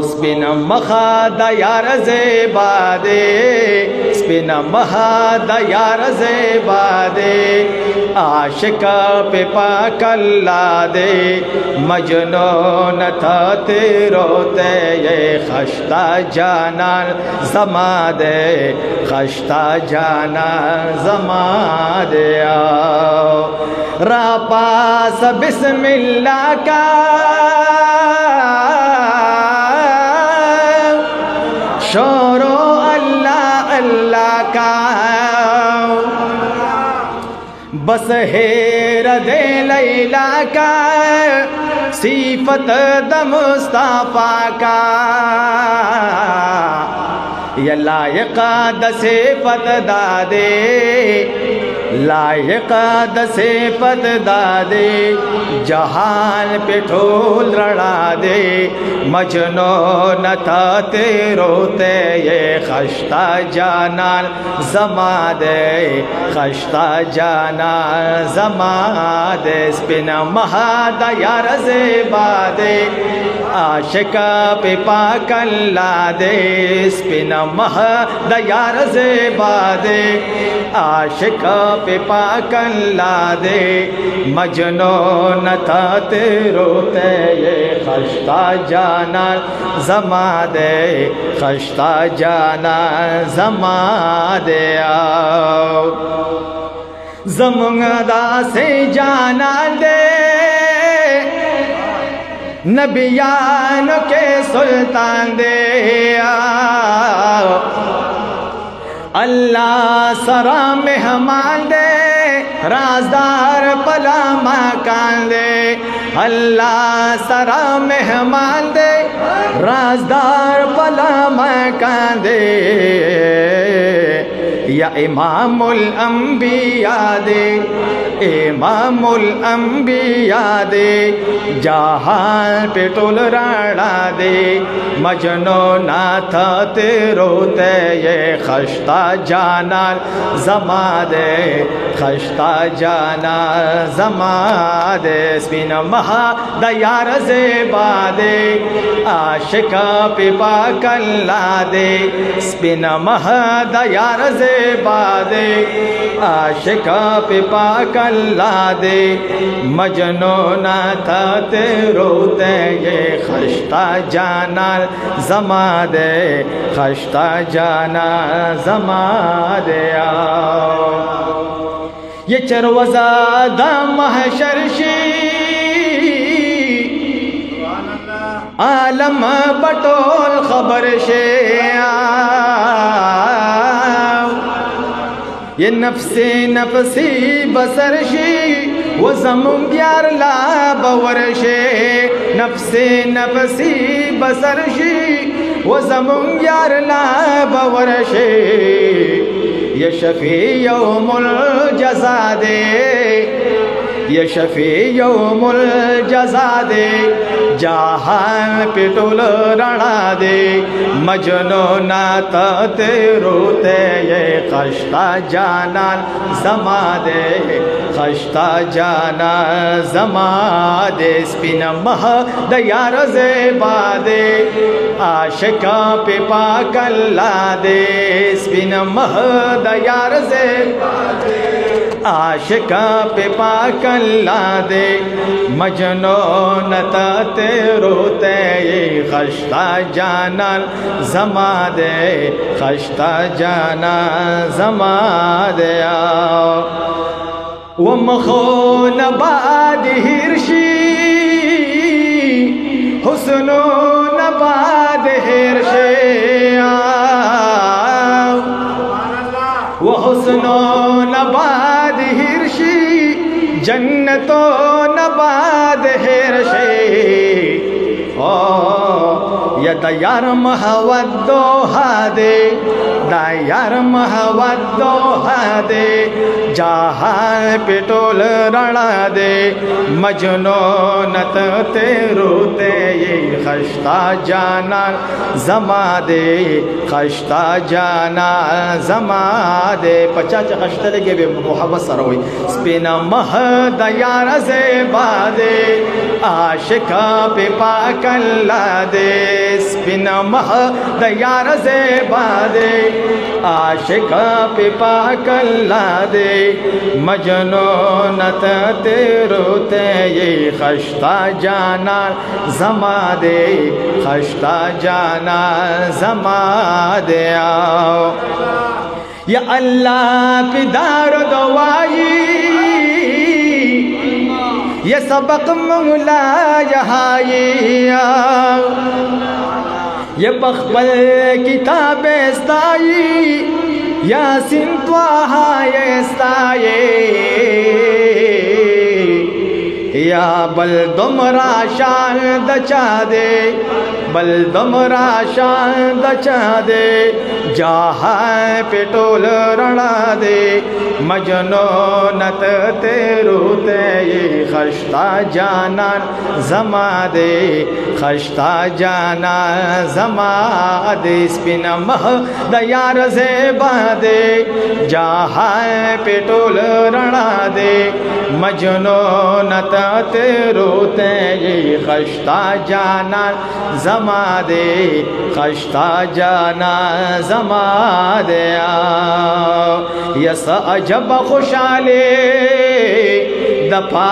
spin महादयार ज़ेबादे spin महादयार ज़ेबादे Ashika पे पाकल्ला दे मजनून था रोते ये खश्ता जाना ज़मा दे खश्ता जाना ज़मा दे आओ रापास बिस्मिल्लाह का शोरो अल्लाह अल्लाह का बस हेर दे लैला का सिफत द मुस्तफा का या लायका द सिफत दादे लायका द सिफत दादे जहान पे ढोल रड़ा दे मजनून था रोते ये खश्ता जाना ज़मा दे खश्ता जाना ज़मा दे स्पिन महादयार ज़ेबादे आशिका पे पाकल्ला दे स्पिन महादयार ज़ेबादे आशिका पे पाकल्ला दे मजनून था रोते ये खश्ता जाना ज़मा दे खश्ता जाना ज़मा दे आओ ज़मुंदा से जाना दे नबियान के सुल्तान दे आओ अल्लाह सरा मेहमान दे राजदार पला मकान दे अल्लाह सरा मेहमान दे राजदार पला मकान दे या इमामुल अंबिया दे इमामुल अंबिया दे जहान पे टोल राड़ा दे मजनून था रोते ये खश्ता जाना ज़मा दे खश्ता जाना ज़मा दे स्पिन महादयार ज़ेबादे आशिका पे पाकल्ला दे स्पिन महादयार ज़ेबादे आशिका पे पाकल्ला दे मजनून था रोते ये खश्ता जाना ज़मा दे खश्ता जाना ज़मा दे आओ ये चरवज़ादा महशरशी आलम बटोल खबर शे ये नफ्से नफसी बसरशी वो ज़मुंग्यार ला बवरशे नफ्से नफसी बसरशी वो ज़मुंग्यार ला बवरशे ये शफ़ी यौमुल जज़ा दे ये शफ़ी यौमुल जज़ा दे जहान पे टोल रणा दे मजनून था रोते ये खश्ता जाना ज़मा दे खश्ता जाना ज़मा दे स्पिन महादयार ज़ेबादे आशिका पे पाकल्ला दे स्पिन महादयार ज़ेबादे आशिका पे पाकल्ला दे मजनून था रोते ये खश्ता जाना ज़मा दे खश्ता जाना ज़मा दे आओ वो मखोन बाद हिरशी हुस्नो नबाद हिरशे वो हुस्नो नबाद हिरशी जन्नतो नबाद हिरशे या दयार महवद्दो हादे दयार महवद्दो हादे जहां पे टोल रणा दे मजनून ते रोते ये खश्ता जाना ज़मा दे खश्ता जाना ज़मा दे पचाच खश्ता लगे बे मोहब्बत सरोई स्पिना मह दयार ज़ेबादे आशिका पे पाकल्ला दे स्पिन मह दयार ज़ेबा दे आशिक पिपा कल्ला दे मजनू नत तेरो ते ये खश्ता जाना जमा दे खश्ता जाना जमा दे आओ या अल्लाह पिदार दवाई ये सबक मौला यहाई ये बखबल किताब इस्ताई यासीन त्वाहा ये इस्ताए या बल दुमरा शान दचा दे बल दुमरा शान दचा दे जहा पेटोल रणा दे मजनो नत तेरू ते ये खश्ता जाना जमा दे खश्ता जाना जमा दे स्पिन मह दयार ज़ेबा दे जहा पेटोल रणा दे मजनो नत तेरू ते ये खश्ता जाना जमा दे खश्ता जाना जमा दे यस अजब खुशाले दफा